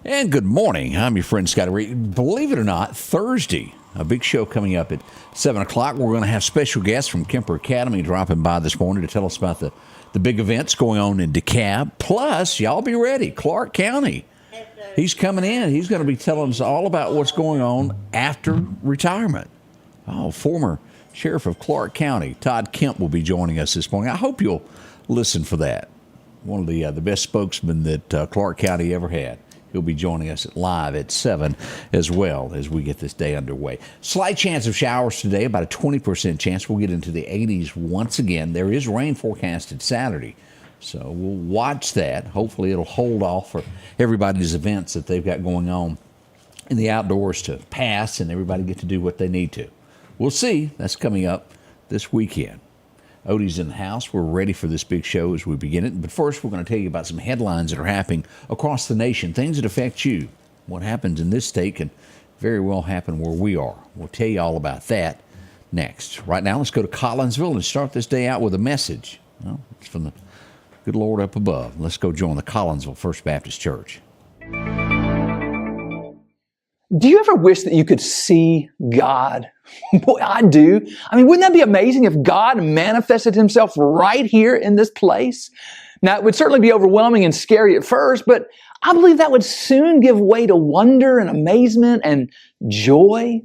And good morning. I'm your friend Scotty Ray. Believe it or not, Thursday, a big show coming up at 7 o'clock. We're going to have special guests from Kemper Academy dropping by this morning to tell us about the big events going on in DeKalb. Plus, y'all be ready, Clark County. He's coming in. He's going to be telling us all about what's going on after retirement. Oh, former Sheriff of Clark County, Todd Kemp, will be joining us this morning. I hope you'll listen for that. One of the best spokesmen that Clark County ever had. He'll be joining us live at 7 as well as we get this day underway. Slight chance of showers today, about a 20% chance. We'll get into the 80s once again. There is rain forecasted Saturday, so we'll watch that. Hopefully it'll hold off for everybody's events that they've got going on in the outdoors to pass and everybody get to do what they need to. We'll see. That's coming up this weekend. Odie's in the house. We're ready for this big show as we begin it. But first, we're going to tell you about some headlines that are happening across the nation, things that affect you. What happens in this state can very well happen where we are. We'll tell you all about that next. Right now, let's go to Collinsville and start this day out with a message. Well, it's from the good Lord up above. Let's go join the Collinsville First Baptist Church. Do you ever wish that you could see God? Boy, I do. I mean, wouldn't that be amazing if God manifested himself right here in this place? Now, it would certainly be overwhelming and scary at first, but I believe that would soon give way to wonder and amazement and joy.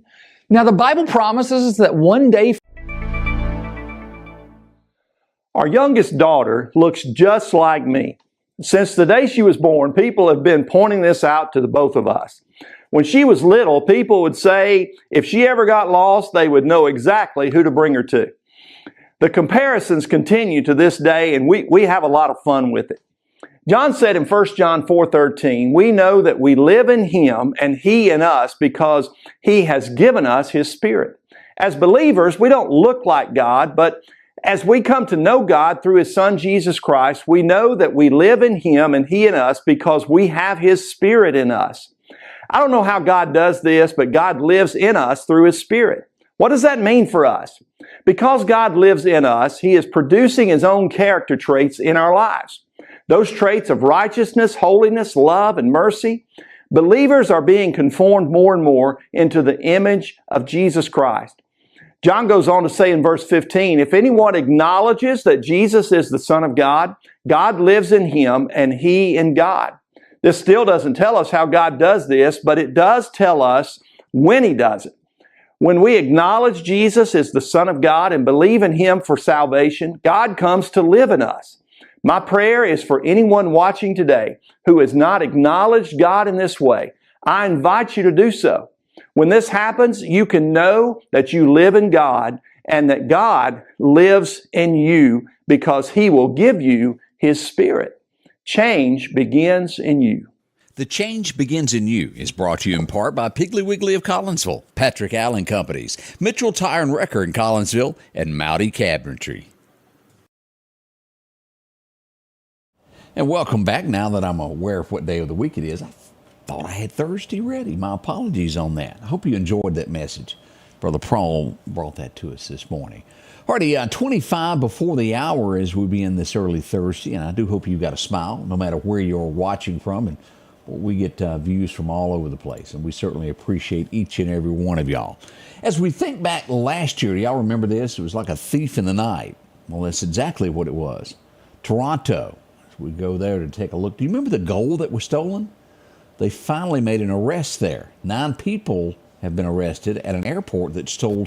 Now, the Bible promises that one day our youngest daughter looks just like me. Since the day she was born, people have been pointing this out to the both of us. When she was little, people would say if she ever got lost, they would know exactly who to bring her to. The comparisons continue to this day, and we have a lot of fun with it. John said in 1 John 4:13, we know that we live in Him and He in us because He has given us His Spirit. As believers, we don't look like God, but as we come to know God through His Son Jesus Christ, we know that we live in Him and He in us because we have His Spirit in us. I don't know how God does this, but God lives in us through His Spirit. What does that mean for us? Because God lives in us, He is producing His own character traits in our lives. Those traits of righteousness, holiness, love, and mercy. Believers are being conformed more and more into the image of Jesus Christ. John goes on to say in verse 15, if anyone acknowledges that Jesus is the Son of God, God lives in him and he in God. This still doesn't tell us how God does this, but it does tell us when He does it. When we acknowledge Jesus as the Son of God and believe in Him for salvation, God comes to live in us. My prayer is for anyone watching today who has not acknowledged God in this way. I invite you to do so. When this happens, you can know that you live in God and that God lives in you because He will give you His Spirit. Change begins in you. The Change Begins in You is brought to you in part by Piggly Wiggly of Collinsville, Patrick Allen Companies, Mitchell Tire and Wrecker in Collinsville, and Mowdy Cabinetry. And welcome back. Now that I'm aware of what day of the week it is, I thought I had Thursday ready. My apologies on that. I hope you enjoyed that message. Brother Prawl brought that to us this morning. Alrighty, 25 before the hour as we begin this early Thursday, and I do hope you've got a smile no matter where you're watching from, and we get views from all over the place, and we certainly appreciate each and every one of y'all. As we think back last year, y'all remember this? It was like a thief in the night. Well, that's exactly what it was. Toronto, as we go there to take a look. Do you remember the gold that was stolen? They finally made an arrest there. 9 people have been arrested at an airport that stole.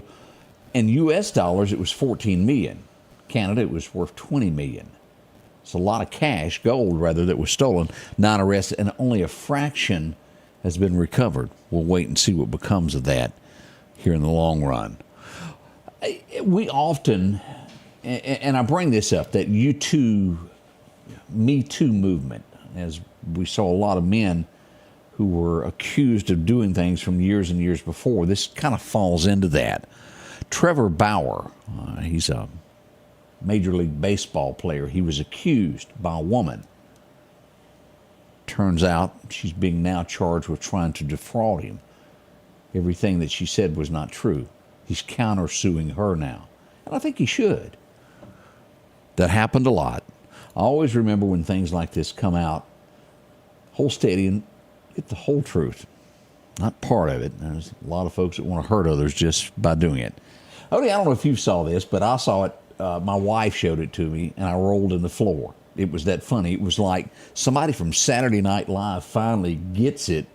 In U.S. dollars, it was $14 million. Canada, it was worth $20 million. It's a lot of cash, gold rather, that was stolen, 9 arrested, and only a fraction has been recovered. We'll wait and see what becomes of that here in the long run. We often, and I bring this up, that Me Too movement, as we saw a lot of men who were accused of doing things from years and years before, this kind of falls into that. Trevor Bauer, he's a Major League Baseball player. He was accused by a woman. Turns out she's being now charged with trying to defraud him. Everything that she said was not true. He's countersuing her now. And I think he should. That happened a lot. I always remember when things like this come out, whole get the whole truth, not part of it. There's a lot of folks that want to hurt others just by doing it. Odie, I don't know if you saw this, but I saw it. My wife showed it to me, and I rolled in the floor. It was that funny. It was like somebody from Saturday Night Live finally gets it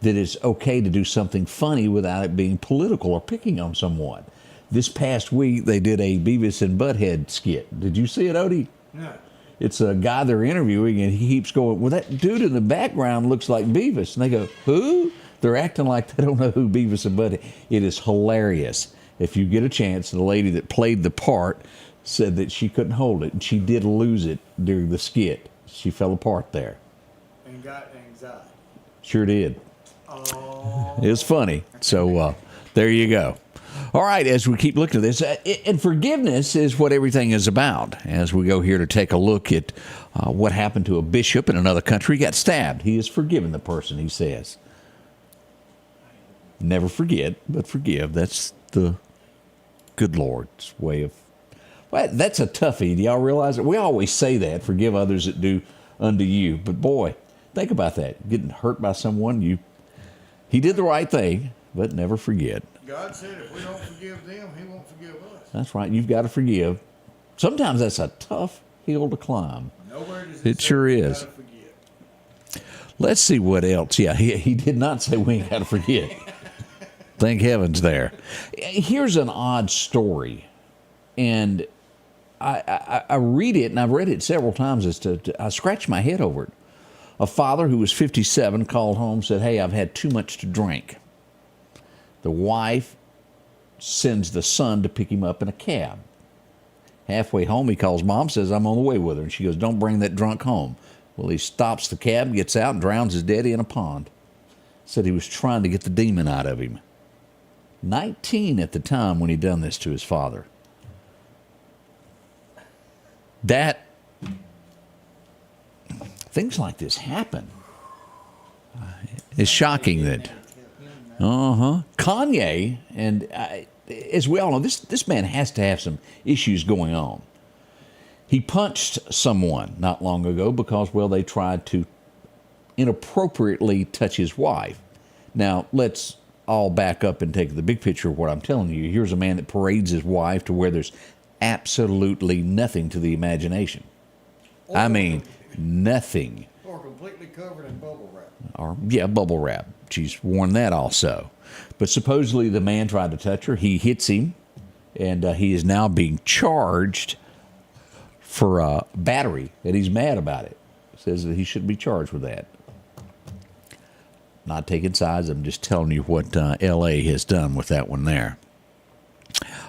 that it's okay to do something funny without it being political or picking on someone. This past week, they did a Beavis and Butthead skit. Did you see it, Odie? No. It's a guy they're interviewing, and he keeps going, well, that dude in the background looks like Beavis. And they go, who? They're acting like they don't know who Beavis and Butthead. It is hilarious. If you get a chance, the lady that played the part said that she couldn't hold it, and she did lose it during the skit. She fell apart there. And got anxiety. Sure did. Oh. It was funny. So there you go. All right, as we keep looking at this, and forgiveness is what everything is about. As we go here to take a look at what happened to a bishop in another country, he got stabbed. He has forgiven the person, he says. Never forget, but forgive. That's the good Lord's way of... Well, that's a toughie. Do y'all realize it? We always say that, forgive others that do unto you. But boy, think about that. Getting hurt by someone, he did the right thing, but never forget. God said if we don't forgive them, he won't forgive us. That's right. You've got to forgive. Sometimes that's a tough hill to climb. Nowhere does It sure say we is. gotta forget. Let's see what else. Yeah, he did not say we ain't got to forget. Thank heavens there. Here's an odd story. And I read it, and I've read it several times. I scratch my head over it. A father who was 57 called home, said, hey, I've had too much to drink. The wife sends the son to pick him up in a cab. Halfway home, he calls mom, says, I'm on the way with her. And she goes, don't bring that drunk home. Well, he stops the cab, gets out, and drowns his daddy in a pond. Said he was trying to get the demon out of him. 19 at the time when he done this to his father. Things like this happen. It's shocking that... Kanye, and as we all know, this man has to have some issues going on. He punched someone not long ago because, well, they tried to inappropriately touch his wife. Now, let's all back up and take the big picture of what I'm telling you. Here's a man that parades his wife to where there's absolutely nothing to the imagination. I mean, nothing. Or completely covered in bubble wrap. Or, yeah, bubble wrap. She's worn that also. But supposedly the man tried to touch her. He hits him, and he is now being charged for battery, and he's mad about it. Says that he shouldn't be charged with that. Not taking sides. I'm just telling you what L.A. has done with that one there.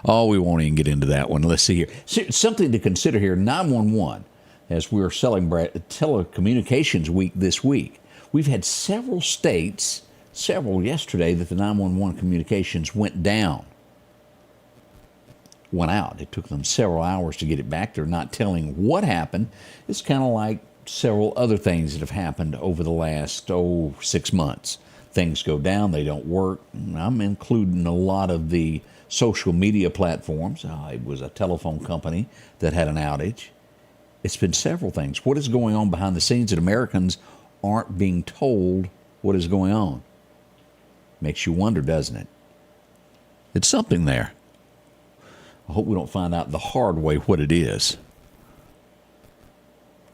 Oh, we won't even get into that one. Let's see here. Something to consider here, 911, as we're celebrating Telecommunications Week this week. We've had several states, several yesterday, that the 911 communications went down. Went out. It took them several hours to get it back. They're not telling what happened. It's kind of like several other things that have happened over the last, 6 months. Things go down, they don't work. I'm including a lot of the social media platforms. It was a telephone company that had an outage. It's been several things. What is going on behind the scenes that Americans aren't being told what is going on? Makes you wonder, doesn't it? It's something there. I hope we don't find out the hard way what it is.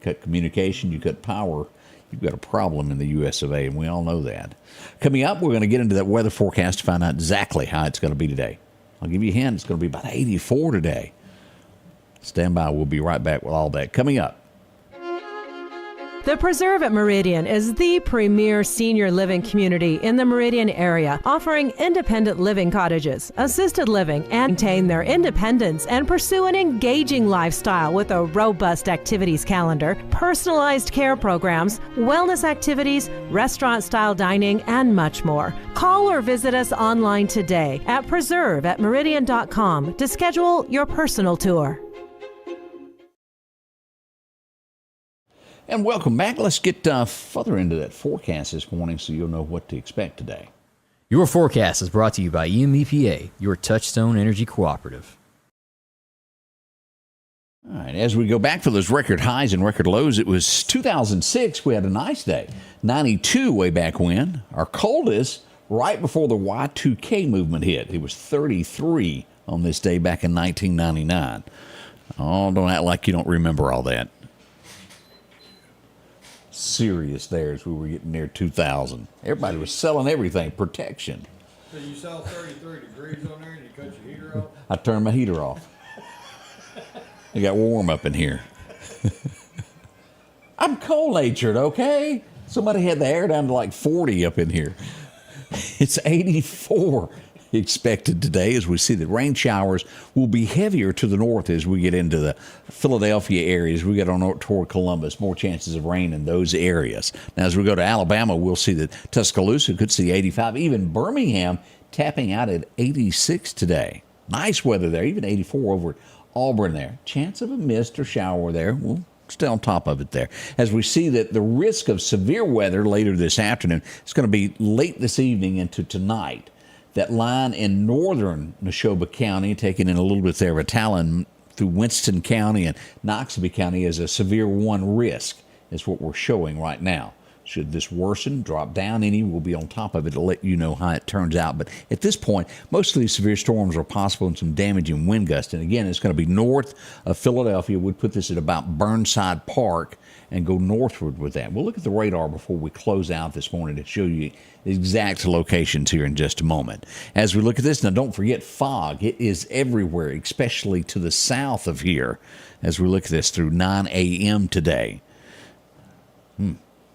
Cut communication, you cut power, you've got a problem in the US of A, and we all know that. Coming up, we're going to get into that weather forecast to find out exactly how it's going to be today. I'll give you a hint, it's going to be about 84 today. Stand by, we'll be right back with all that. Coming up. The Preserve at Meridian is the premier senior living community in the Meridian area, offering independent living cottages, assisted living, and maintain their independence and pursue an engaging lifestyle with a robust activities calendar, personalized care programs, wellness activities, restaurant-style dining, and much more. Call or visit us online today at preserveatmeridian.com to schedule your personal tour. And welcome back. Let's get further into that forecast this morning so you'll know what to expect today. Your forecast is brought to you by EMEPA, your Touchstone Energy Cooperative. All right, as we go back for those record highs and record lows, it was 2006. We had a nice day. 92 way back when. Our coldest right before the Y2K movement hit. It was 33 on this day back in 1999. Oh, don't act like you don't remember all that. Serious there as we were getting near 2000. Everybody was selling everything. Protection. So you saw 33 degrees on there and you cut your heater off? I turned my heater off. It got warm up in here. I'm cold-natured, okay? Somebody had the air down to like 40 up in here. It's 84 expected today as we see that rain showers will be heavier to the north as we get into the Philadelphia areas. We get on toward Columbus, more chances of rain in those areas. Now, as we go to Alabama, we'll see that Tuscaloosa could see 85. Even Birmingham tapping out at 86 today. Nice weather there, even 84 over at Auburn there. Chance of a mist or shower there. We'll stay on top of it there. As we see that the risk of severe weather later this afternoon is going to be late this evening into tonight. That line in northern Neshoba County, taking in a little bit there of a Talon through Winston County and Noxubee County as a severe 1 risk is what we're showing right now. Should this worsen, drop down any, we'll be on top of it to let you know how it turns out. But at this point, most of these severe storms are possible and some damaging wind gusts. And again, it's going to be north of Philadelphia. We'd put this at about Burnside Park and go northward with that. We'll look at the radar before we close out this morning to show you the exact locations here in just a moment. As we look at this, now don't forget fog. It is everywhere, especially to the south of here as we look at this through 9 a.m. today.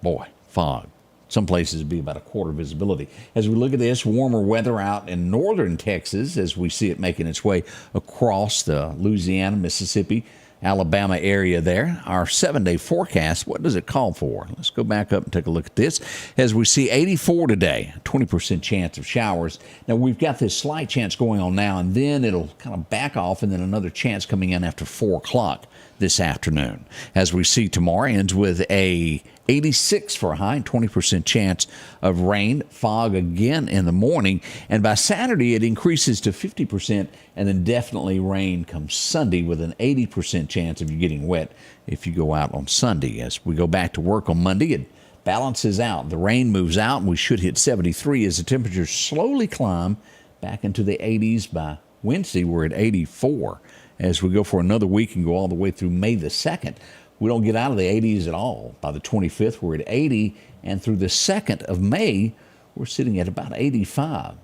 Boy, fog. Some places it'd be about a quarter visibility. As we look at this, warmer weather out in northern Texas as we see it making its way across the Louisiana, Mississippi, Alabama area there. Our 7-day forecast, what does it call for? Let's go back up and take a look at this. As we see 84 today, 20% chance of showers. Now, we've got this slight chance going on now, and then it'll kind of back off, and then another chance coming in after 4 o'clock this afternoon. As we see tomorrow ends with a 86 for a high, 20% chance of rain, fog again in the morning. And by Saturday, it increases to 50%, and then definitely rain comes Sunday with an 80% chance of you getting wet if you go out on Sunday. As we go back to work on Monday, it balances out. The rain moves out, and we should hit 73 as the temperatures slowly climb back into the 80s. By Wednesday, we're at 84. As we go for another week and go all the way through May the 2nd, we don't get out of the 80s at all. By the 25th, we're at 80, and through the 2nd of May, we're sitting at about 85.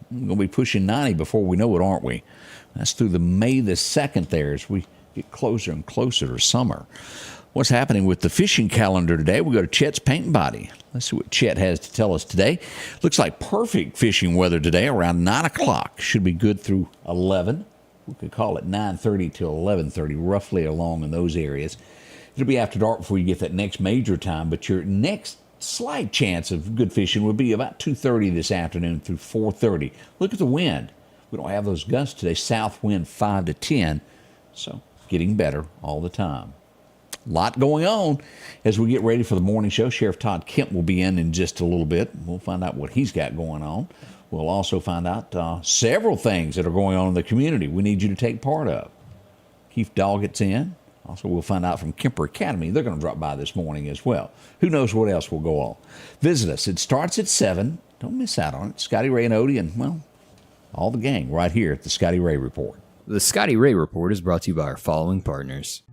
We're going to be pushing 90 before we know it, aren't we? That's through the May the 2nd there as we get closer and closer to summer. What's happening with the fishing calendar today? We go to Chet's Paint and Body. Let's see what Chet has to tell us today. Looks like perfect fishing weather today around 9 o'clock. Should be good through 11. We could call it 9:30 till 11:30, roughly along in those areas. It'll be after dark before you get that next major time, but your next slight chance of good fishing would be about 2:30 this afternoon through 4:30. Look at the wind. We don't have those gusts today. South wind 5 to 10, so getting better all the time. A lot going on as we get ready for the morning show. Sheriff Todd Kemp will be in just a little bit. We'll find out what he's got going on. We'll also find out several things that are going on in the community we need you to take part of. Keith Doggett's in. Also, we'll find out from Kemper Academy. They're going to drop by this morning as well. Who knows what else will go on. Visit us. It starts at 7. Don't miss out on it. Scotty Ray and Odie and, well, all the gang right here at the Scotty Ray Report. The Scotty Ray Report is brought to you by our following partners.